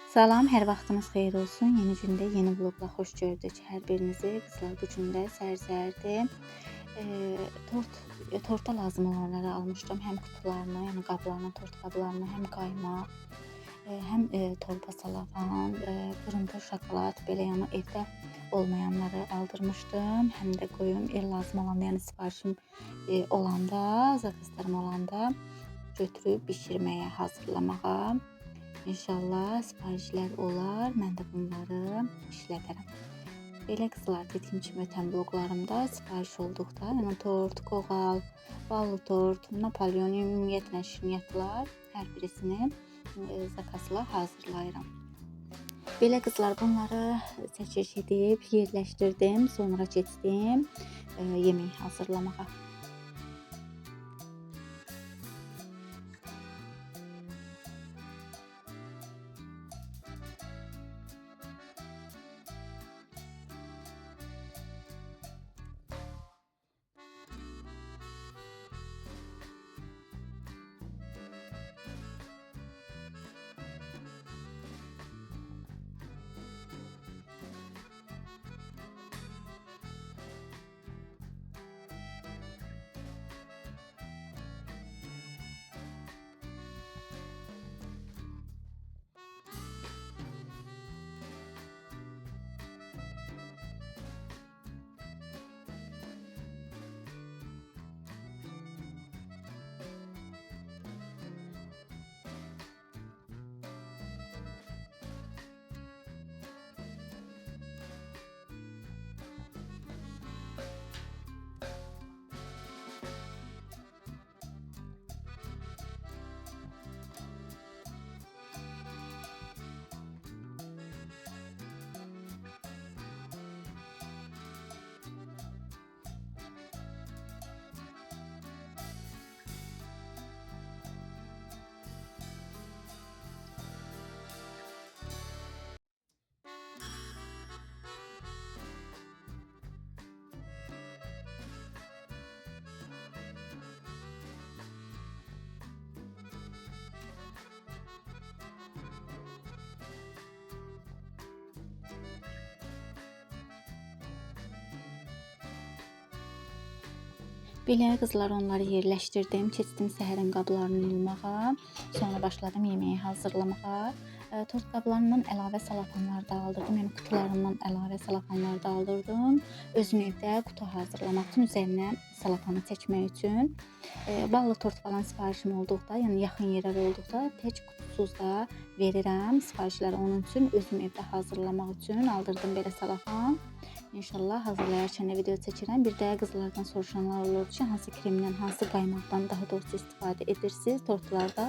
Salam, hər vaxtınız xeyir olsun. Yeni gündə, yeni vloqla xoş gördük hər birinizi. Qızlar, bu gün də səhər-səhərdir. Torta lazım olanları almışdım. Həm qutularını, yəni qablarını, tort qablarını, həm qaymaq, həm torba salavan, qırıntı şokolad, belə yəni evdə olmayanları aldırmışdım. Həm də qoyum el lazım olanda, yəni sifarişim olanda, zakazlarım olanda götürüb bişirməyə, hazırlamağa. İnşallah sifarişlər olar, mən də bunları işlədərəm. Belə qızlar, dediyim kimi ötən vloqlarımda sifariş olduqda, yəni tort, qoğal, ballı tort, Napolyon, ümumiyyətlə şirniyyatlar, hər birisini zakazla hazırlayıram. Belə qızlar, bunları çəkiş edib yerləşdirdim, sonra keçdim yemək hazırlamağa. Belə qızlar, onları yerləşdirdim, keçdim səhərin qablarını yuymağa, sonra başladım yeməyi hazırlamağa. Tort qablarından əlavə salafanlar da aldırdım, yəni qutularından əlavə salafanlar da aldırdım. Özüm evdə qutu hazırlamaq üçün, üzərinə salafanı çəkmək üçün. Ballı tort falan sifarişim olduqda, yəni yaxın yerlər olduqda tək qutusuz da verirəm sifarişləri, onun üçün özüm evdə hazırlamaq üçün aldırdım belə salafan. İnşallah hazırlayarkən də video çəkirəm. Bir də qızlardan soruşanlar olur ki, hansı kremdən, hansı qaymaqdan daha doğrusu istifadə edirsiniz tortlarda?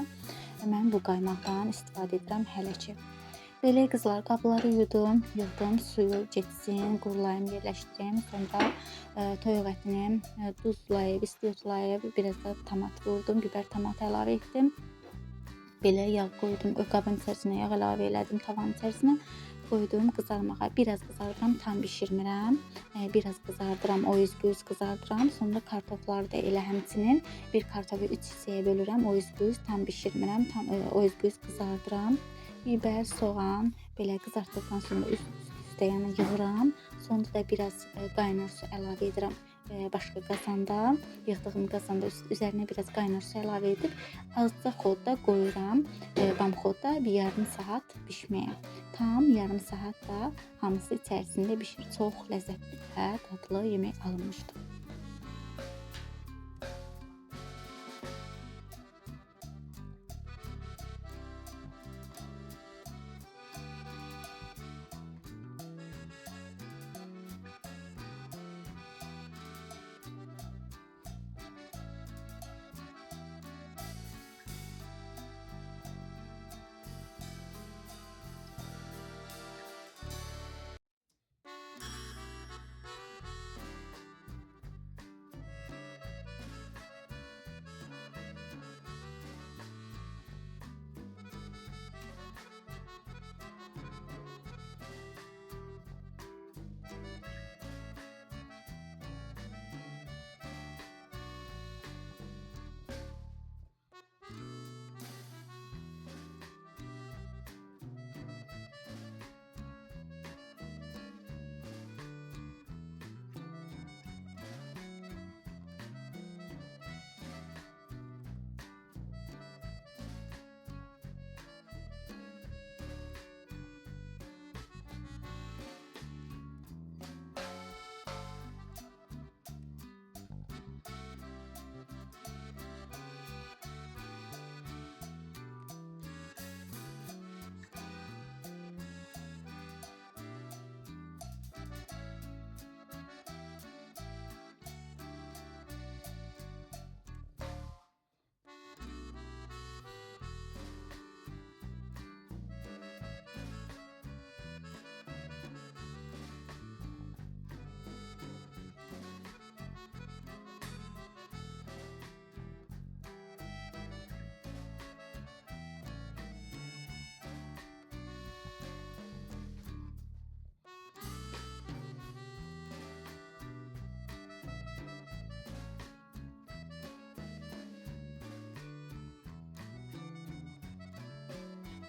Mən bu qaymaqdan istifadə edirəm hələ ki. Belə qızlar, qabları yudum, suyu getsin, qurulayım, yerləşdireyim. Sonra toyuq ətini duzlayıb, istiyotlayıb, biraz da tomat vurdum, biber tomat əlavə etdim. Belə yağ qoydum, qabın içərisinə yağ əlavə elədim, tavanın içərisinə. Qoydum qızarmağa. Biraz qızardıram, tam bişirmirəm. Biraz qızardıram, o üz bu üz qızardıram. Sonra kartofları da elə həmçinin bir kartofu 3 hissəyə bölürəm. O üz bu üz tam bişirmirəm. Tam o üz bu üz qızardıram. Biber, soğan belə qızartdıqdan sonra üst-üstə yəni yığıram. Sonra da biraz qaynar su əlavə edirəm. Başqa qazanda, yığdığım qazanda üzərinə biraz qaynar su əlavə edib azca xodda qoyuram. Bam xodda bir yarım saat bişməyə. Tam yarım saat da hamısı içərisində bişir. Çox ləzzətli və dadlı yemək alınmışdı.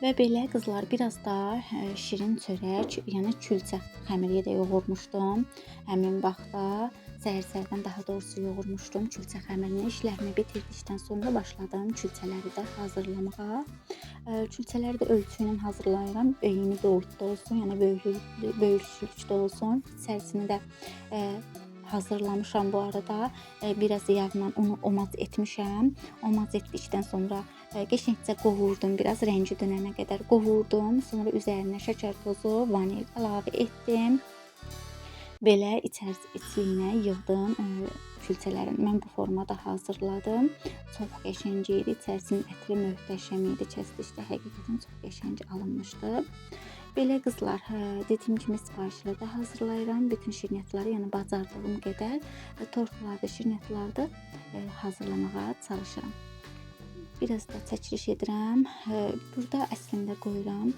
Və belə qızlar, biraz da şirin çörək, yəni külçə xəmiri də yoğurmuşdum. Həmin vaxtda səhər-səhərdən daha doğrusu yoğurmuşdum külçə xəmirini. İşlərimi bitirdikdən sonra başladım külçələri də hazırlamağa. Külçələri də ölçü ilə hazırlayıram. Eyni boyutda olsun, yəni böyüklükdə olsun. İçərisini də hazırlamışam bu arada. Biraz yağla onu omaz etmişəm. Omaz etdikdən sonra qəşəngcə qovurdum. Biraz rəngi dönənə qədər qovurdum. Sonra üzərinə şəkər tozu, vanil əlavə etdim. Belə içliyinə yığdım külçələrin. Mən bu formada hazırladım. Çox qəşəng idi. İçərisinin ətri möhtəşəm idi. Kəsdikdə həqiqətən çox qəşəng alınmışdı. Belə qızlar, dediyim kimi sifarişləri də hazırlayıram. Bütün şirniyyatları, yəni bacardığım qədər tortlarda, şirniyyatlarda hazırlamağa çalışıram. Biraz da çəkiliş edirəm. Burada əslində qoyuram.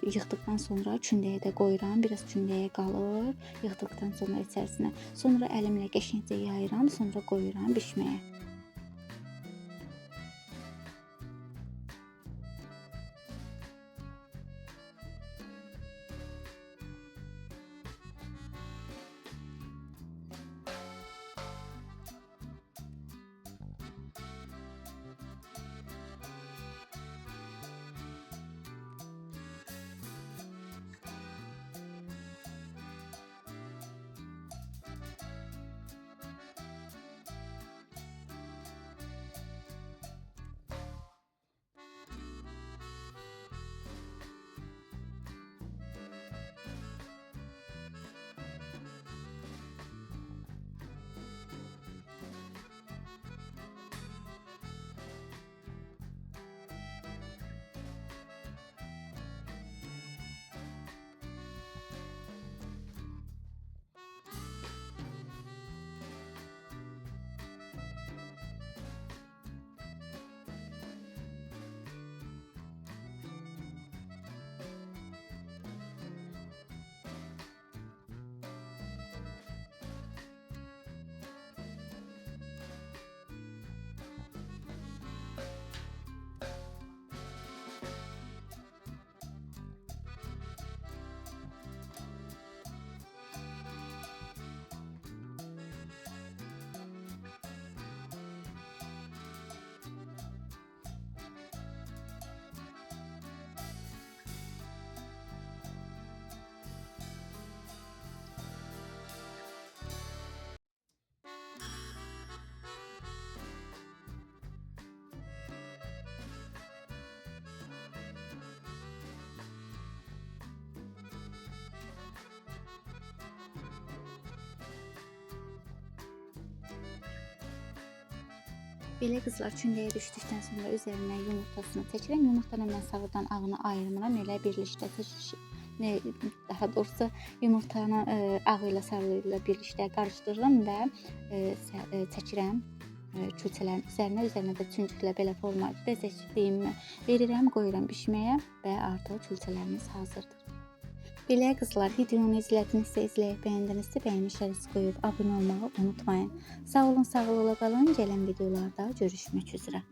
Yığdıqdan sonra kündəyə də qoyuram. Biraz kündəyə qalır. Yığdıqdan sonra içərisinə. Sonra əlimlə qəşəngcə yayıram. Sonra qoyuram bişməyə. Belə qızlar, kündəyə düşdükdən sonra üzərinə yumurtasını çəkirəm. Yumurtanı mən sağdan ağını ayırmıram. Elə birlikdə daha doğrusu yumurtanı ağı ilə sarı ilə birlikdə qarışdırıram və çəkirəm külçələrin üzərinə də çüncüklə belə forma bəzəkdiyimi verirəm, qoyuram bişməyə və artıq külçələrimiz hazırdır. Belə qızlar, videonu izlədinizsə, bəyəndinizsə, bəyəni işarəsi qoyub abunə olmağı unutmayın. Sağ olun, sağlıqla qalın. Gələn videolarda görüşmək üzrə.